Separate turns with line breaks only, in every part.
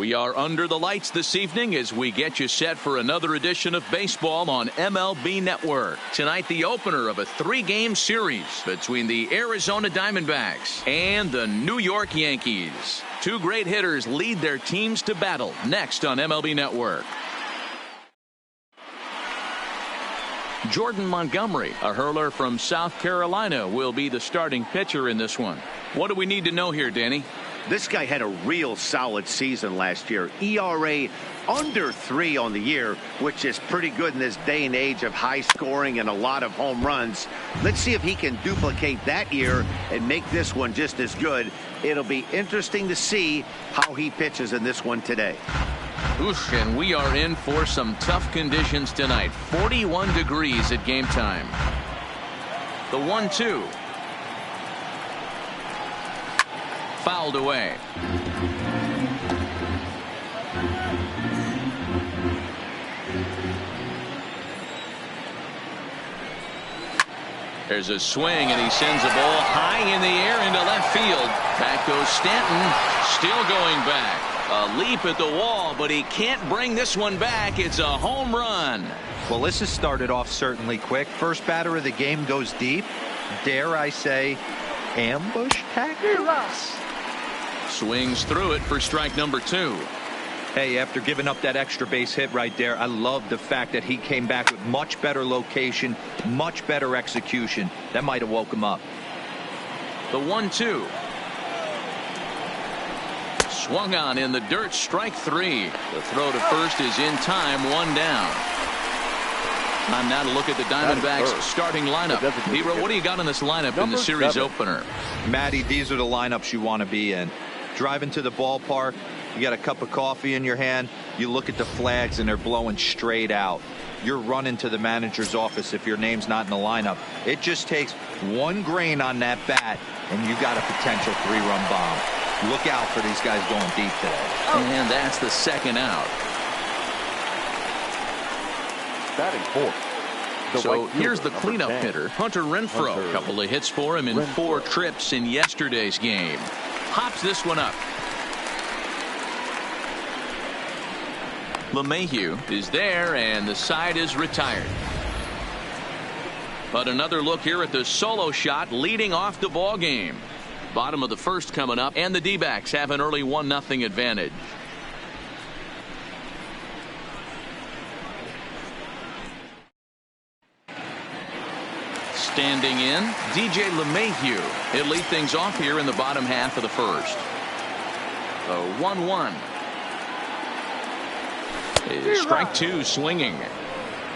We are under the lights this evening as we get you set for another edition of baseball on MLB Network. Tonight, the opener of a 3-game series between the Arizona Diamondbacks and the New York Yankees. Two great hitters lead their teams to battle next on MLB Network. Jordan Montgomery, a hurler from South Carolina, will be the starting pitcher in this one. What do we need to know here, Danny?
This guy had a real solid season last year. ERA under 3 on the year, which is pretty good in this day and age of high scoring and a lot of home runs. Let's see if he can duplicate that year and make this one just as good. It'll be interesting to see how he pitches in this one today.
Oof, and we are in for some tough conditions tonight. 41 degrees at game time. The 1-2. Fouled away. There's a swing, and he sends a ball high in the air into left field. Back goes Stanton, still going back. A leap at the wall, but he can't bring this one back. It's a home run.
Well, this has started off certainly quick. First batter of the game goes deep. Dare I say, ambush tactics?
Swings through it for strike number 2.
Hey, after giving up that extra base hit right there, I love the fact that he came back with much better location, much better execution. That might have woke him up.
The 1-2. Swung on in the dirt, strike 3. The throw to first is in time, 1 down. Time now to look at the Diamondbacks starting lineup. Nero, what do you got in this lineup in the series opener?
Matty, these are the lineups you want to be in. Driving to the ballpark, you got a cup of coffee in your hand, you look at the flags and they're blowing straight out. You're running to the manager's office if your name's not in the lineup. It just takes one grain on that bat and you got a potential 3-run bomb. Look out for these guys going deep today.
And that's the second out.
Batting fourth.
So here's the cleanup hitter, Hunter Renfroe. A couple of hits for him in 4 trips in yesterday's game. Hops this one up. LeMahieu is there, and the side is retired. But another look here at the solo shot leading off the ball game. Bottom of the first coming up, and the D-backs have an early 1-0 advantage. Standing in, DJ LeMahieu. He'll lead things off here in the bottom half of the first. The 1-1. Strike 2 swinging.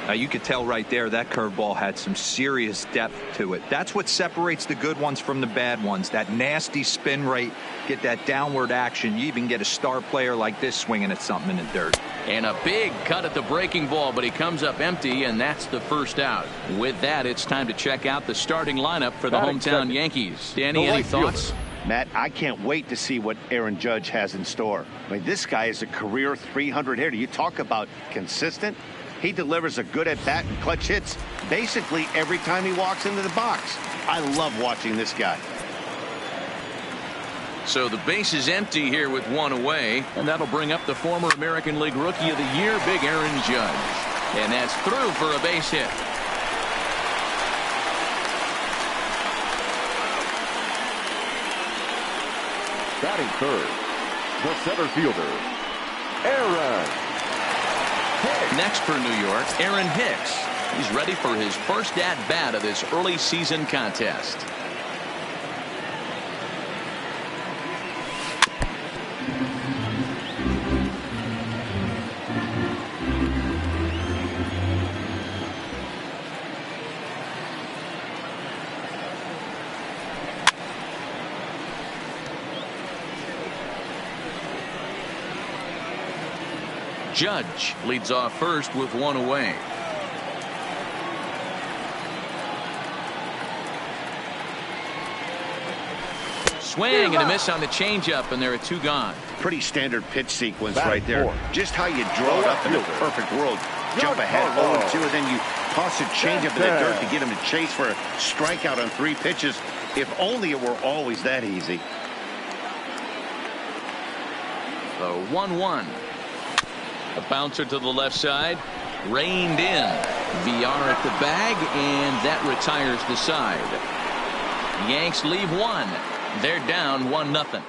Now you could tell right there that curveball had some serious depth to it. That's what separates the good ones from the bad ones. That nasty spin rate, get that downward action. You even get a star player like this swinging at something in the dirt.
And a big cut at the breaking ball, but he comes up empty, and that's the first out. With that, it's time to check out the starting lineup for the hometown Yankees. Danny, any thoughts?
Matt, I can't wait to see what Aaron Judge has in store. I mean, this guy is a career 300 hitter. You talk about consistent. He delivers a good at-bat and clutch hits basically every time he walks into the box. I love watching this guy.
So the base is empty here with 1 away, and that'll bring up the former American League Rookie of the Year, Big Aaron Judge. And that's through for a base hit.
Batting third, the center fielder, Aaron Hicks.
Next for New York, Aaron Hicks. He's ready for his first at-bat of this early season contest. Judge leads off first with 1 away. Swing and a miss on the changeup, and there are 2 gone.
Pretty standard pitch sequence right there. Just how you draw it up in a perfect world. Jump ahead 0-2, and then you toss a changeup in the dirt to get him to chase for a strikeout on 3 pitches. If only it were always that easy.
The 1-1. A bouncer to the left side. Reined in. VR at the bag, and that retires the side. Yanks leave one. They're down 1-0.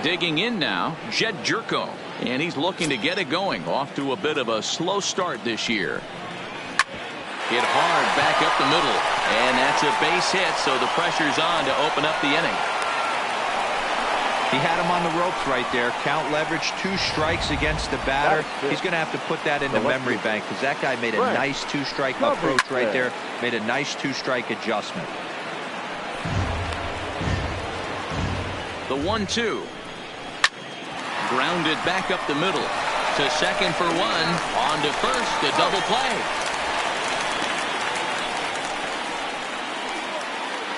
Digging in now, Jed Jerko, and he's looking to get it going. Off to a bit of a slow start this year. Hit hard back up the middle, and that's a base hit, so the pressure's on to open up the inning.
He had him on the ropes right there. Count leverage, 2 strikes against the batter. He's going to have to put that in the memory bank because that guy made a nice 2-strike approach right there. Made a nice 2-strike adjustment.
The 1-2. Grounded back up the middle. To second for 1. On to first. A double play.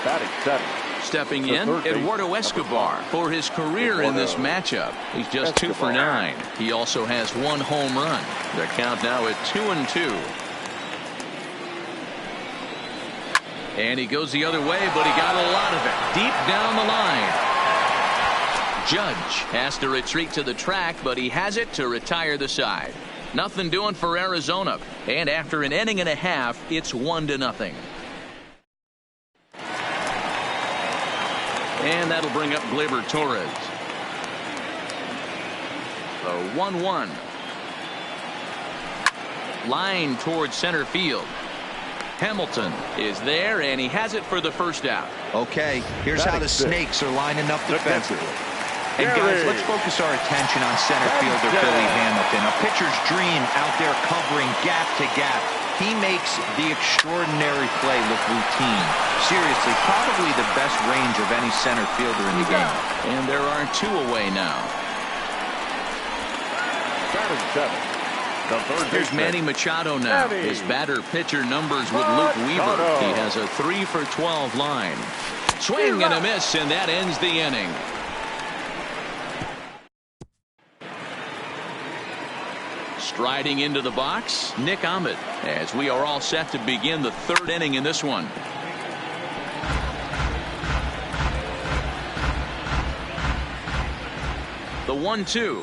Batting 7.
Stepping in, Eduardo Escobar for his career in this matchup. He's just 2 for 9. He also has 1 home run. Their count now at 2-2. And he goes the other way, but he got a lot of it deep down the line. Judge has to retreat to the track, but he has it to retire the side. Nothing doing for Arizona. And after an inning and a half, it's 1-0. And that'll bring up Gleyber Torres. The 1-1. Line towards center field. Hamilton is there, and he has it for the first out.
Okay, here's how the Snakes are lining up defensively. And guys, let's focus our attention on center fielder Billy Hamilton. A pitcher's dream out there covering gap to gap. He makes the extraordinary play look routine. Seriously, probably the best range of any center fielder in the game.
And there are 2 away now. Here's Manny Machado now. His batter-pitcher numbers with Luke Weaver. He has a 3 for 12 line. Swing and a miss, and that ends the inning. Striding into the box, Nick Ahmed, as we are all set to begin the 3rd inning in this one. The 1-2.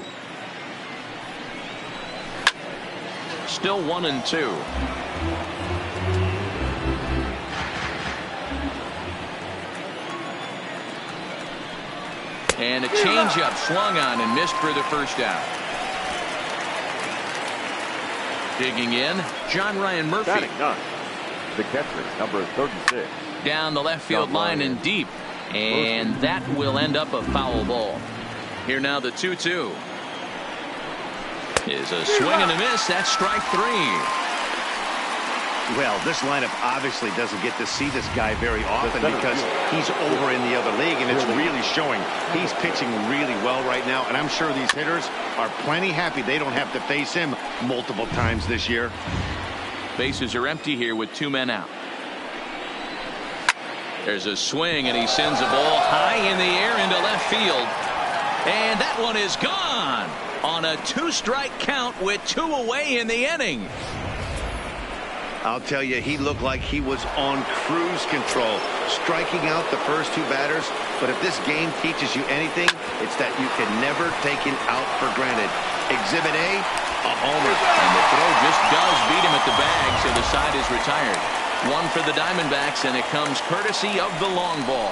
Still 1-2. And a changeup swung on and missed for the first out. Digging in, John Ryan Murphy.
The catcher, number 36.
Down the left field line and deep. And that will end up a foul ball. Here now the 2-2. Is a swing and a miss. That's strike 3.
Well, this lineup obviously doesn't get to see this guy very often because he's over in the other league, and it's really showing. He's pitching really well right now, and I'm sure these hitters are plenty happy they don't have to face him multiple times this year.
Bases are empty here with 2 men out. There's a swing, and he sends a ball high in the air into left field. And that one is gone on a 2-strike count with 2 away in the inning.
I'll tell you, he looked like he was on cruise control, striking out the first 2 batters. But if this game teaches you anything, it's that you can never take an out for granted. Exhibit A, a homer.
And the throw just does beat him at the bag, so the side is retired. 1 for the Diamondbacks, and it comes courtesy of the long ball.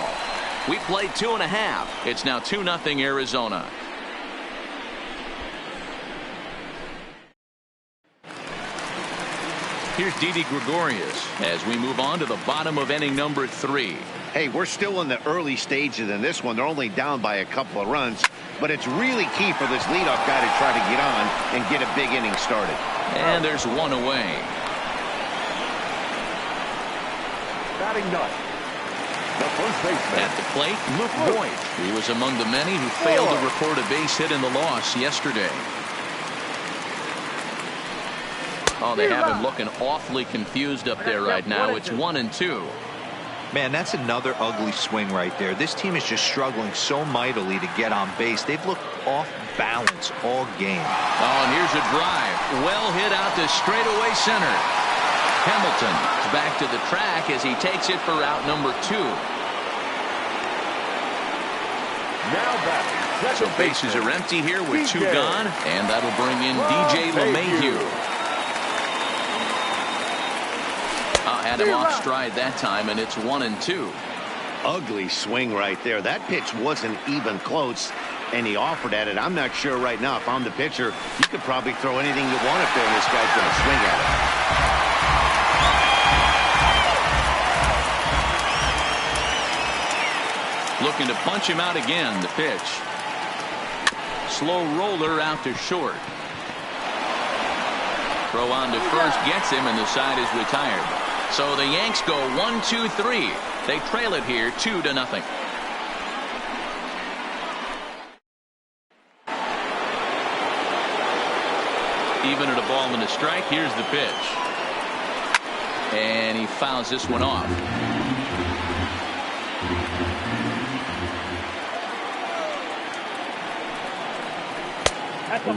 We played 2.5. It's now 2-0 Arizona. Here's Didi Gregorius as we move on to the bottom of inning number 3.
Hey, we're still in the early stages in this one. They're only down by a couple of runs, but it's really key for this leadoff guy to try to get on and get a big inning started.
And there's 1 away.
Batting 9. The first baseman.
At the plate, Luke Voigt. He was among the many who failed to record a base hit in the loss yesterday. Oh, they have him looking awfully confused up there right now. It's 1-2.
Man, that's another ugly swing right there. This team is just struggling so mightily to get on base. They've looked off balance all game.
Oh, and here's a drive. Well hit out to straightaway center. Hamilton is back to the track as he takes it for out number 2.
Now batting.
So bases are empty here with two gone, and that'll bring in DJ LeMahieu. Had him off stride that time, and it's 1-2.
Ugly swing right there. That pitch wasn't even close, and he offered at it. I'm not sure right now if I'm the pitcher, you could probably throw anything you want up there, and this guy's going to swing at it.
Looking to punch him out again. The pitch. Slow roller out to short. Throw on to first gets him, and the side is retired. So the Yanks go 1-2-3. They trail it here 2-0. Even at a ball and a strike. Here's the pitch. And he fouls this one off.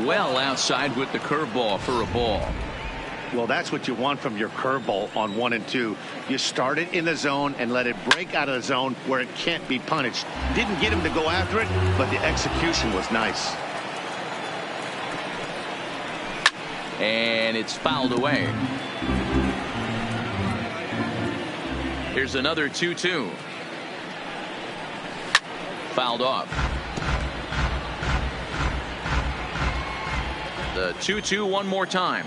Well outside with the curveball for a ball.
Well, that's what you want from your curveball on 1 and 2. You start it in the zone and let it break out of the zone where it can't be punished. Didn't get him to go after it, but the execution was nice.
And it's fouled away. Here's another 2-2. Fouled off. The 2-2 one more time.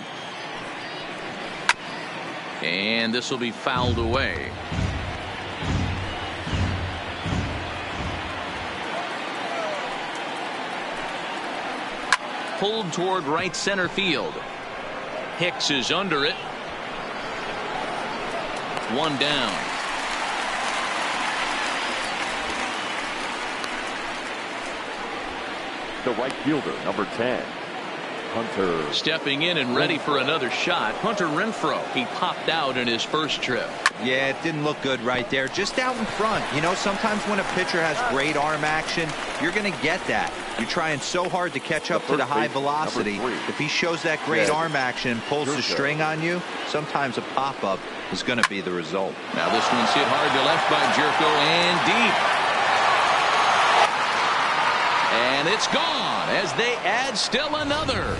And this will be fouled away. Pulled toward right center field. Hicks is under it. One down.
The right fielder, number 10. Hunter.
Stepping in and ready for another shot. Hunter Renfroe. He popped out in his first trip.
Yeah, it didn't look good right there. Just out in front. You know, sometimes when a pitcher has great arm action, you're going to get that. You're trying so hard to catch up to the high velocity. If he shows that great arm action and pulls the string on you, sometimes a pop-up is going to be the result.
Now this one's hit hard to left by Jerko and deep. And it's gone as they add still another.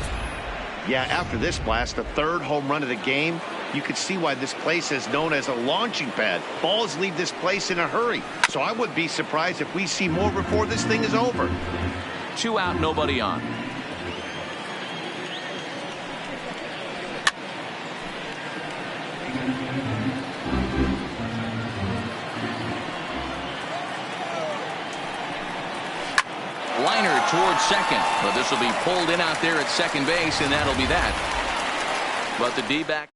Yeah, after this blast, the third home run of the game, you could see why this place is known as a launching pad. Balls leave this place in a hurry. So I would be surprised if we see more before this thing is over.
2 out, nobody on. Liner towards second, but this will be pulled in out there at second base, and that'll be that. But the D-back.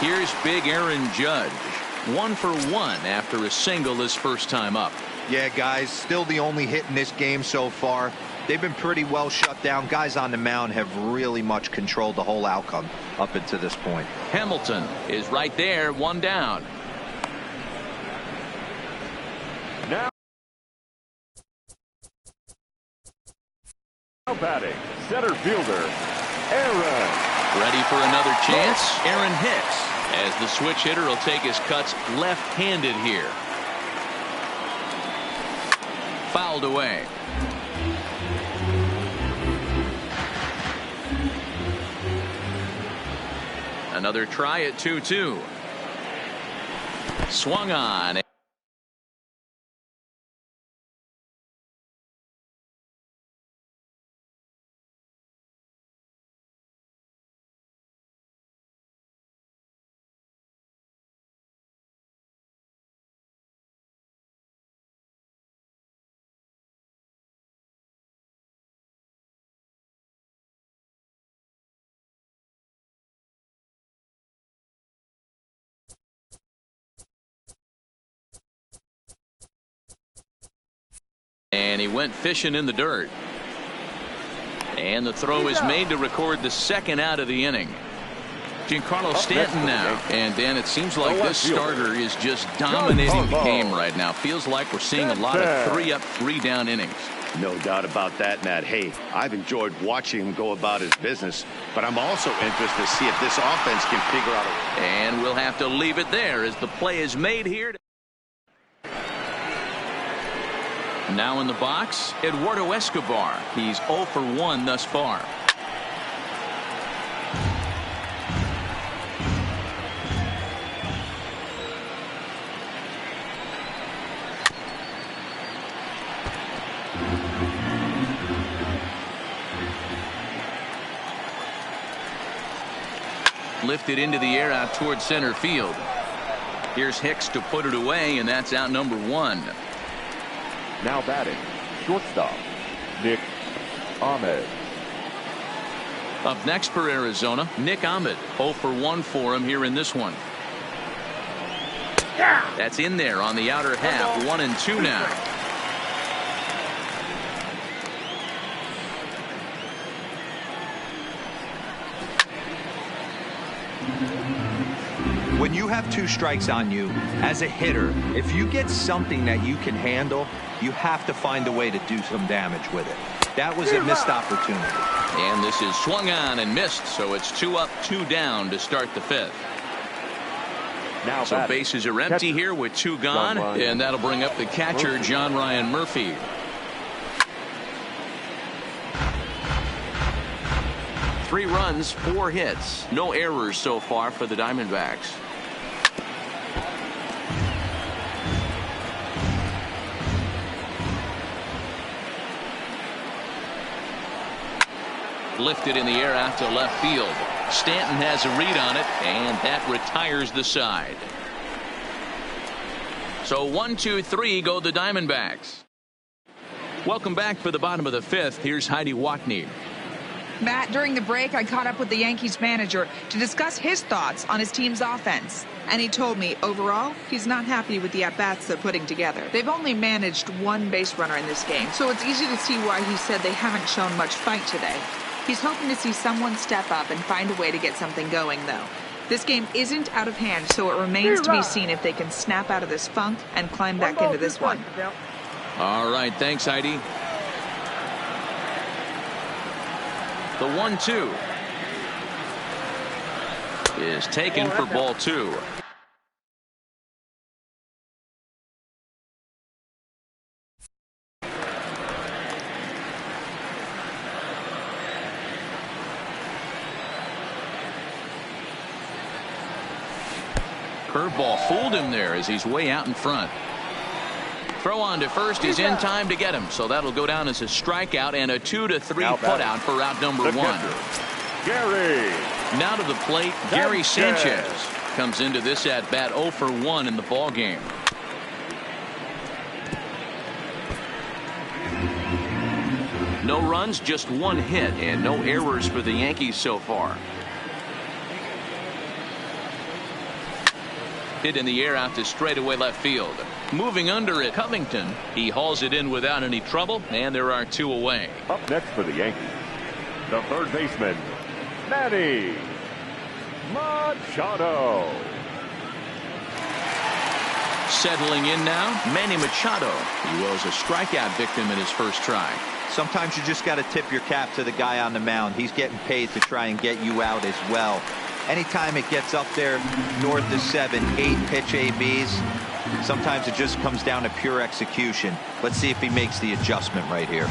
Here's big Aaron Judge. 1 for 1 after a single his first time up.
Yeah, guys, still the only hit in this game so far. They've been pretty well shut down. Guys on the mound have really much controlled the whole outcome up until this point.
Hamilton is right there, 1 down.
Now batting, center fielder, Aaron.
Ready for another chance? Aaron Hicks, as the switch hitter will take his cuts left-handed here. Fouled away. Another try at 2-2. Swung on. And he went fishing in the dirt. And the throw is made to record the second out of the inning. Giancarlo Stanton now. And Dan, it seems like this starter is just dominating the game right now. Feels like we're seeing a lot of 3-up, 3-down innings.
No doubt about that, Matt. Hey, I've enjoyed watching him go about his business, but I'm also interested to see if this offense can figure out
And we'll have to leave it there as the play is made here. Now in the box, Eduardo Escobar. He's 0 for 1 thus far. Lifted into the air out towards center field. Here's Hicks to put it away, and that's out number 1.
Now batting, shortstop, Nick Ahmed.
Up next for Arizona, Nick Ahmed. 0 for 1 for him here in this one. That's in there on the outer half. 1-2 now.
When you have 2 strikes on you, as a hitter, if you get something that you can handle, you have to find a way to do some damage with it. That was a missed opportunity.
And this is swung on and missed, so it's 2 up, 2 down to start the 5th.
Now
so bases are empty here with 2 gone, and that'll bring up the catcher, John Ryan Murphy. Three runs, 4 hits, no errors so far for the Diamondbacks. Lifted in the air out to left field. Stanton has a read on it, and that retires the side. So 1, 2, 3 go the Diamondbacks. Welcome back for the bottom of the 5th. Here's Heidi Watney.
Matt, during the break, I caught up with the Yankees manager to discuss his thoughts on his team's offense. And he told me, overall, he's not happy with the at-bats they're putting together. They've only managed 1 base runner in this game, so it's easy to see why he said they haven't shown much fight today. He's hoping to see someone step up and find a way to get something going, though. This game isn't out of hand, so it remains to be seen if they can snap out of this funk and climb back into this one.
All right, thanks, Heidi. The 1-2 is taken for ball 2. Curveball fooled him there as he's way out in front. Throw on to first is in time to get him, so that'll go down as a strikeout and a 2 to 3 putout for out number 1.
Gary.
Now to the plate, Gary Sanchez comes into this at bat 0 for 1 in the ball game. No runs, just 1 hit, and no errors for the Yankees so far. Hit in the air out to straightaway left field. Moving under it, Covington. He hauls it in without any trouble, and there are 2 away.
Up next for the Yankees, the third baseman, Manny Machado.
Settling in now, Manny Machado. He was a strikeout victim in his first try.
Sometimes you just got to tip your cap to the guy on the mound. He's getting paid to try and get you out as well. Anytime it gets up there north of 7, 8 pitch ABs, sometimes it just comes down to pure execution. Let's see if he makes the adjustment right here.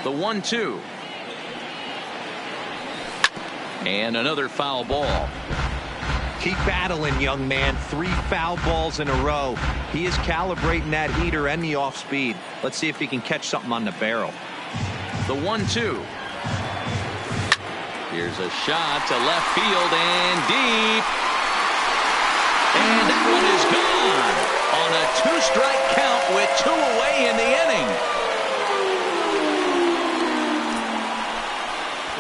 The 1-2. And another foul ball.
Keep battling, young man. 3 foul balls in a row. He is calibrating that heater and the off speed. Let's see if he can catch something on the barrel.
The 1-2. Here's a shot to left field and deep. And that one is gone on a 2-strike count with 2 away in the inning.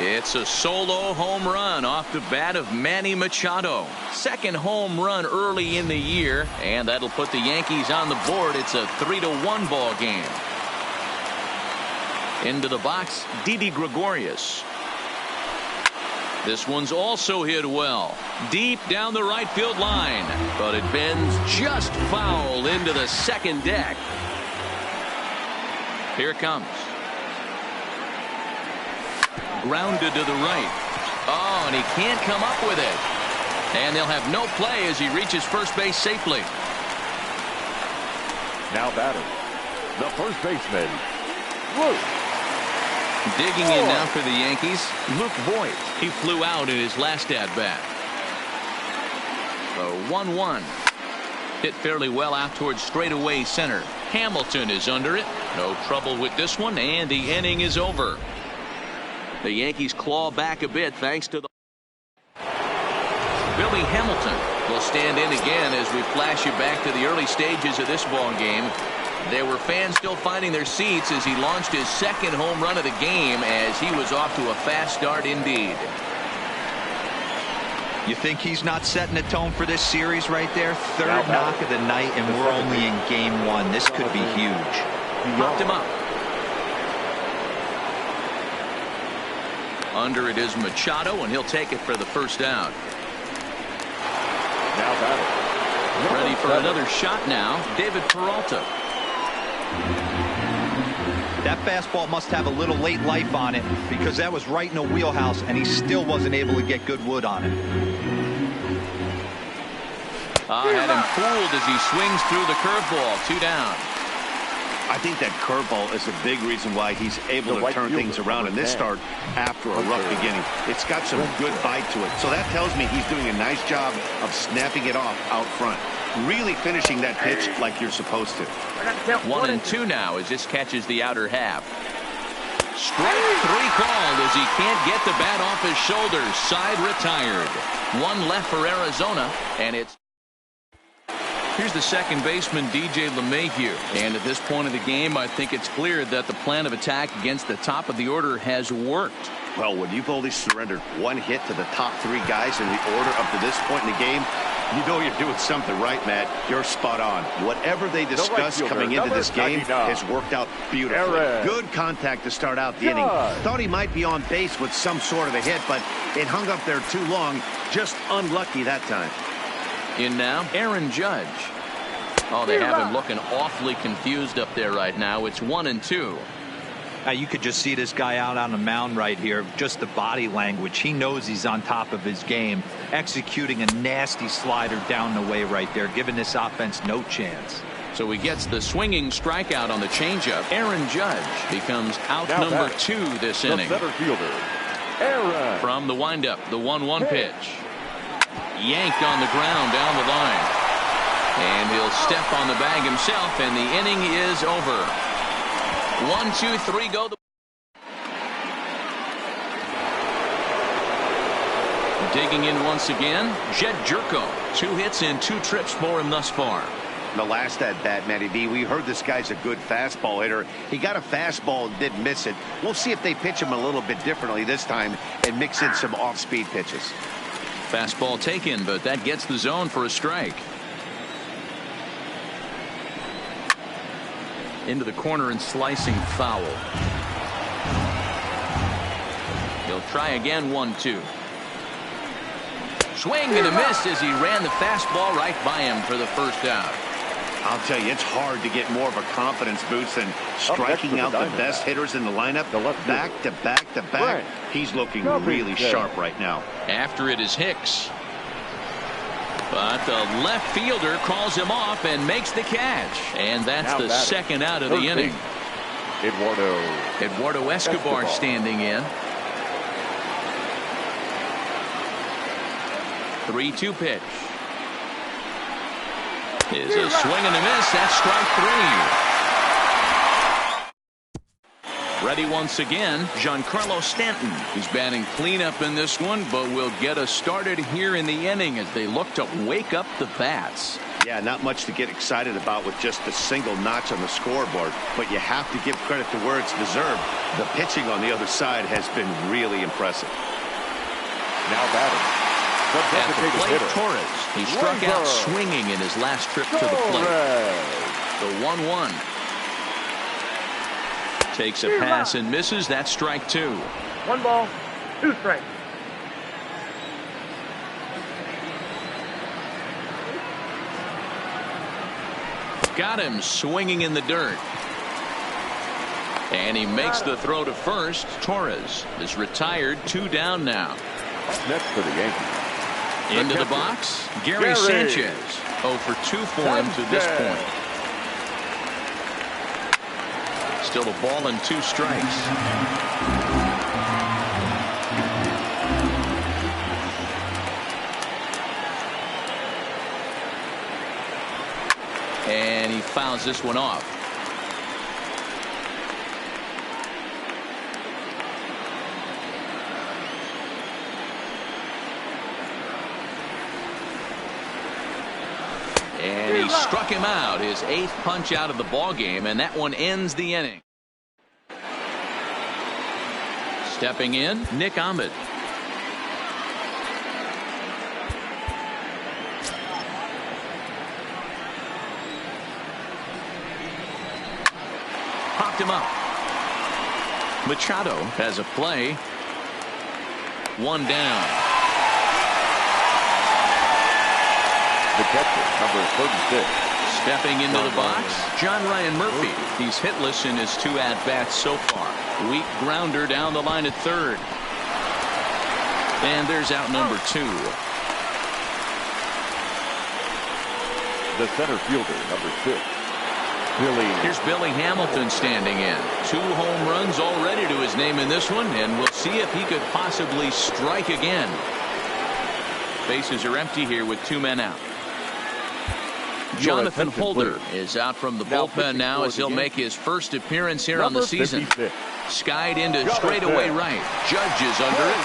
It's a solo home run off the bat of Manny Machado. Second home run early in the year, and that'll put the Yankees on the board. It's a 3-1 ball game. Into the box, Didi Gregorius. This one's also hit well. Deep down the right field line, but it bends just foul into the second deck. Here it comes. Grounded to the right. Oh, and he can't come up with it. And they'll have no play as he reaches first base safely.
Now batting, the first baseman, Luke.
Digging in now for the Yankees, Luke Voigt. He flew out in his last at-bat. The 1-1. Hit fairly well out towards straightaway center. Hamilton is under it. No trouble with this one, and the inning is over. The Yankees claw back a bit thanks to the Billy Hamilton will stand in again as we flash you back to the early stages of this ball game. There were fans still finding their seats as he launched his second home run of the game as he was off to a fast start indeed.
You think he's not setting the tone for this series right there? Third knock of the night, and we're only in game one. This could be huge.
Popped him up. Under it is Machado, and he'll take it for the first out.
Now batting.
Ready for another shot now, David Peralta.
That fastball must have a little late life on it because that was right in the wheelhouse, and he still wasn't able to get good wood on it.
Had him fooled as he swings through the curveball. 2 down.
I think that curveball is a big reason why he's able to turn things around in this start after a rough beginning. It's got some good bite to it. So that tells me he's doing a nice job of snapping it off out front. Really finishing that pitch like you're supposed to.
1-2 now as this catches the outer half. Strike 3 called as he can't get the bat off his shoulders. Side retired. 1 left for Arizona, and it's here's the second baseman, DJ LeMahieu. And at this point of the game, I think it's clear that the plan of attack against the top of the order has worked.
Well, when you've only surrendered 1 hit to the top 3 guys in the order up to this point in the game, you know you're doing something right, Matt. You're spot on. Whatever they discussed coming into this game has worked out beautifully. Good contact to start out the inning. Thought he might be on base with some sort of a hit, but it hung up there too long. Just unlucky that time.
In now, Aaron Judge. Oh, they have him looking awfully confused up there right now. It's 1-2.
You could just see this guy out on the mound right here. Just the body language. He knows he's on top of his game. Executing a nasty slider down the way right there, giving this offense no chance.
So he gets the swinging strikeout on the changeup. Aaron Judge becomes out number 2 this inning.
Center fielder, Aaron.
From the windup, the 1-1 pitch. Yanked on the ground down the line. And he'll step on the bag himself, and the inning is over. 1, 2, 3, go. Digging in once again, Jed Jerko. 2 hits and 2 trips for him thus far.
The last at bat, Matty B, we heard this guy's a good fastball hitter. He got a fastball and didn't miss it. We'll see if they pitch him a little bit differently this time and mix in some off-speed pitches.
Fastball taken, but that gets the zone for a strike. Into the corner and slicing foul. He'll try again. 1-2. Swing and a miss as he ran the fastball right by him for the first out.
I'll tell you, it's hard to get more of a confidence boost than striking out the best hitters in the lineup. Back to back to back. He's looking really sharp right now.
After it is Hicks. But the left fielder calls him off and makes the catch. And that's the second out of the inning. Eduardo Escobar standing in. 3-2 pitch. Is a swing and a miss. That's strike 3. Ready once again, Giancarlo Stanton. He's batting cleanup in this one, but will get us started here in the inning as they look to wake up the bats.
Yeah, not much to get excited about with just a single notch on the scoreboard, but you have to give credit to where it's deserved. The pitching on the other side has been really impressive.
Now batting,
at the plate, Torres. He struck out swinging in his last trip to the plate. The 1-1. Takes a pass and misses. That's strike 2.
1 ball, 2 strikes.
Got him swinging in the dirt. And he makes the throw to first. Torres is retired. 2 down now.
Next for the Yankees.
Into the box, Gary Sanchez. 0 for 2 for him to this point. Still a ball and 2 strikes. And he fouls this one off. And he struck him out, his 8th punch out of the ball game, and that one ends the inning. Stepping in, Nick Ahmed. Popped him up. Machado has a play. 1 down.
The catcher, number 36.
Stepping into the box, John Ryan Murphy. He's hitless in his 2 at-bats so far. Weak grounder down the line at third. And there's out number 2.
The center fielder, number 6.
Here's Billy Hamilton standing in. 2 home runs already to his name in this one, and we'll see if he could possibly strike again. Bases are empty here with 2 men out. Jonathan Holder is out from the bullpen now as he'll make his first appearance here on the season. Skied into straightaway right. Judge is under it.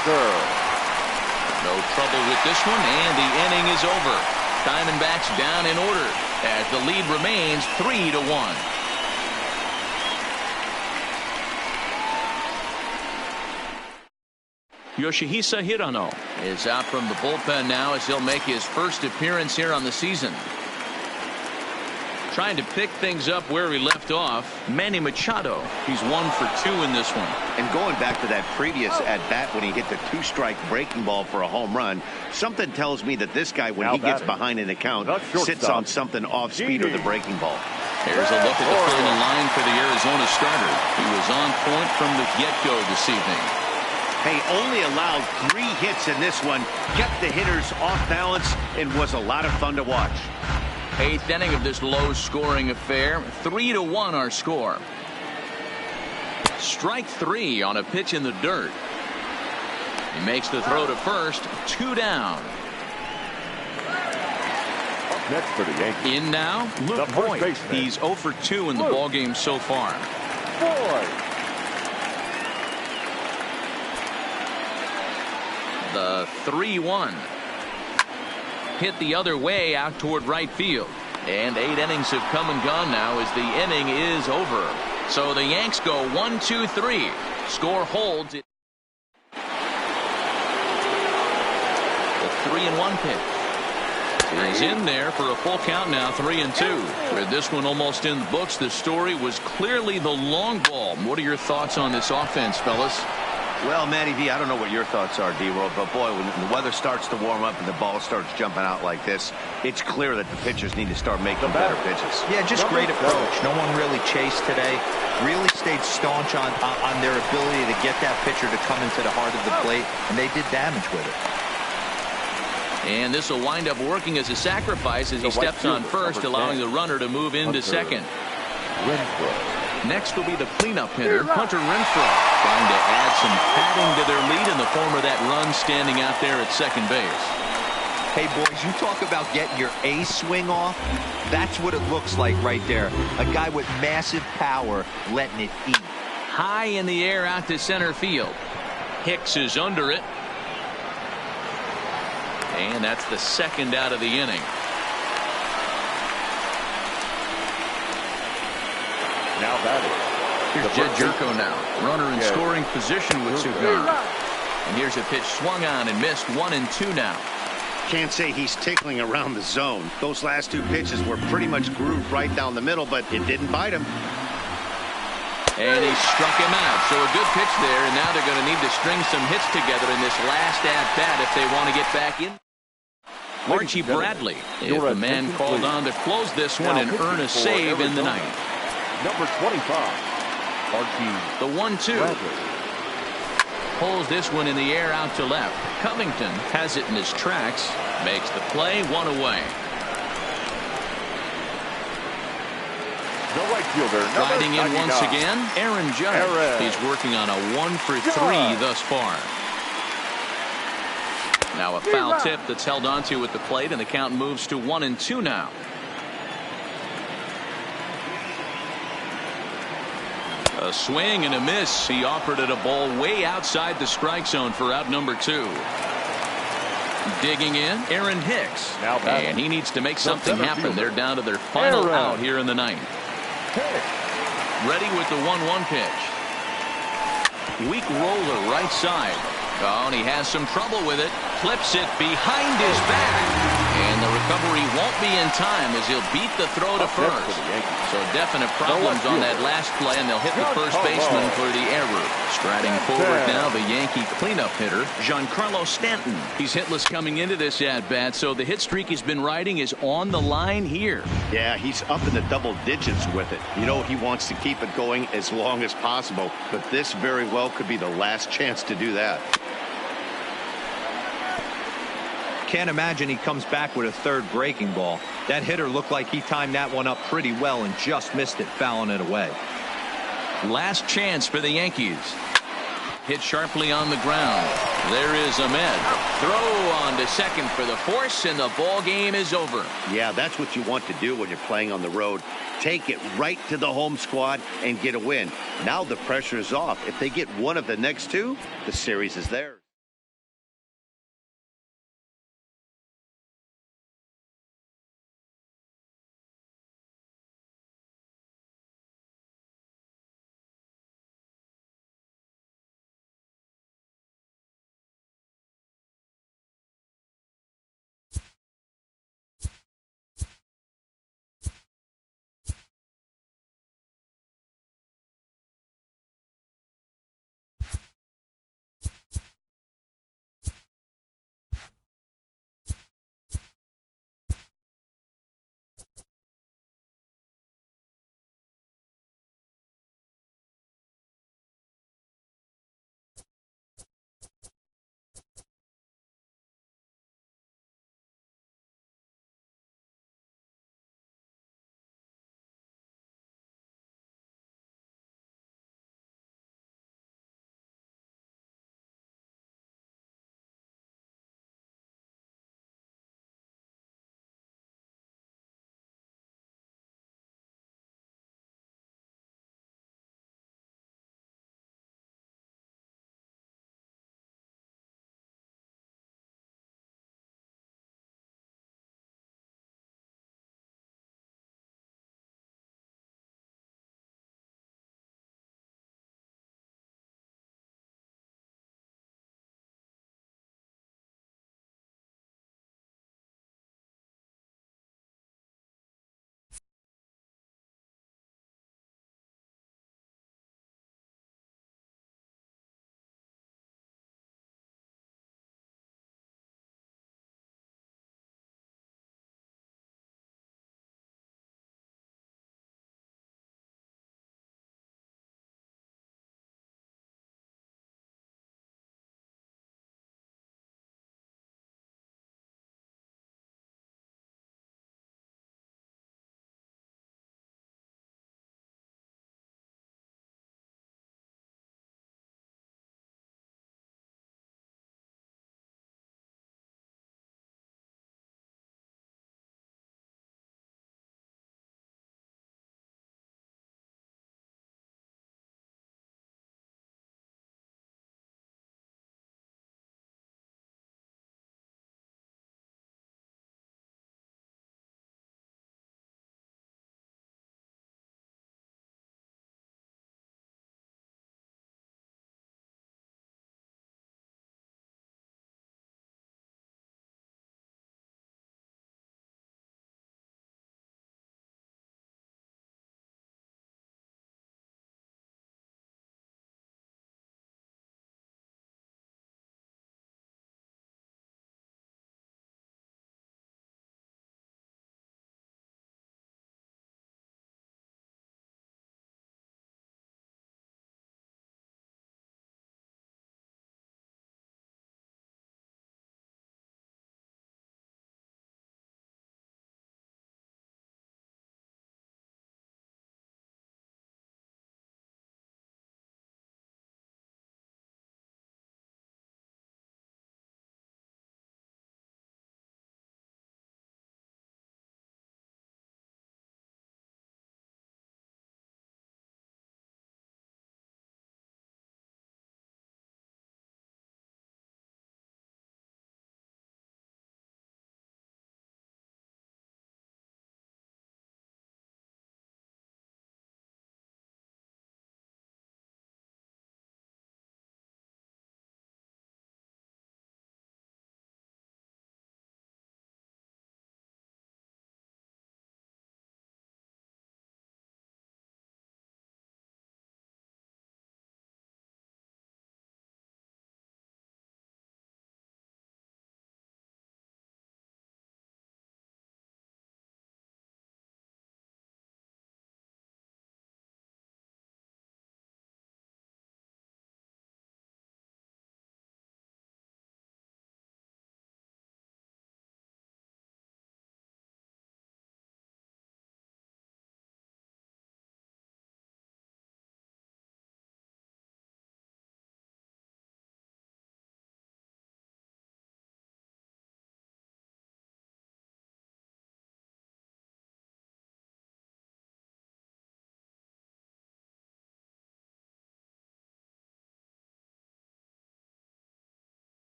No trouble with this one, and the inning is over. Diamondbacks down in order as the lead remains 3-1. Yoshihisa Hirano is out from the bullpen now as he'll make his first appearance here on the season. Trying to pick things up where he left off, Manny Machado. He's 1 for 2 in this one.
And going back to that previous at-bat when he hit the 2-strike breaking ball for a home run, something tells me that this guy, when he gets behind an account, sits on something off-speed or the breaking ball.
Here's a look at the fill in the line for the Arizona starter. He was on point from the get-go this evening.
Hey, only allowed 3 hits in this one, kept the hitters off balance, and was a lot of fun to watch.
8th inning of this low-scoring affair. 3-1 our score. Strike 3 on a pitch in the dirt. He makes the throw to first. 2 down.
Next for the Yankees.
In now, Luke Voigt. He's 0 for 2 in the ballgame so far. The 3-1. Hit the other way out toward right field. And 8 innings have come and gone now as the inning is over. So the Yanks go 1-2-3. Score holds. It. The 3-1 pitch. He's in there for a full count now, 3-2. With this one almost in the books, the story was clearly the long ball. What are your thoughts on this offense, fellas?
Well, Matty V, I don't know what your thoughts are, D-World, but boy, when the weather starts to warm up and the ball starts jumping out like this, it's clear that the pitchers need to start making better pitches.
Yeah, just great approach. No one really chased today. Really stayed staunch on their ability to get that pitcher to come into the heart of the plate, and they did damage with it.
And this will wind up working as a sacrifice as he steps on first, allowing the runner to move into second. Next will be the cleanup hitter, Hunter Renfroe, trying to add some padding to their lead in the form of that run standing out there at second base.
Hey, boys, you talk about getting your A swing off. That's what it looks like right there. A guy with massive power letting it eat.
High in the air out to center field. Hicks is under it. And that's the second out of the inning.
Now batting.
Here's Jed Jerko now. Runner in scoring position with 2 gone. And here's a pitch swung on and missed. 1-2 now.
Can't say he's tickling around the zone. Those last 2 pitches were pretty much grooved right down the middle, but it didn't bite him.
And he struck him out. So a good pitch there, and now they're going to need to string some hits together in this last at-bat if they want to get back in. Archie Bradley is the man called on to close this one and earn a save in the ninth.
Number 25, Archie.
The 1-2. Pulls this one in the air out to left. Covington has it in his tracks. Makes the play, 1 away.
The right fielder,
Riding in once again, Aaron Judge. He's working on a 1 for 3 thus far. Now a foul tip that's held onto at the plate, and the count moves to 1-2 now. A swing and a miss. He offered it a ball way outside the strike zone for out number 2. Digging in, Aaron Hicks. And he needs to make something happen. They're down to their final out here in the ninth. Ready with the 1-1 pitch. Weak roller right side. Oh, and he has some trouble with it. Clips it behind his back. And the recovery won't be in time as he'll beat the throw to first. So definite problems on that last play, and they'll hit the first baseman for the error. Striding forward now, the Yankee cleanup hitter, Giancarlo Stanton. He's hitless coming into this at-bat, so the hit streak he's been riding is on the line here.
Yeah, he's up in the double digits with it. You know, he wants to keep it going as long as possible, but this very well could be the last chance to do that.
Can't imagine he comes back with a third breaking ball. That hitter looked like he timed that one up pretty well and just missed it, fouling it away.
Last chance for the Yankees. Hit sharply on the ground. There is Ahmed. Throw on to second for the force, and the ball game is over.
Yeah, that's what you want to do when you're playing on the road. Take it right to the home squad and get a win. Now the pressure is off. If they get one of the next two, the series is theirs.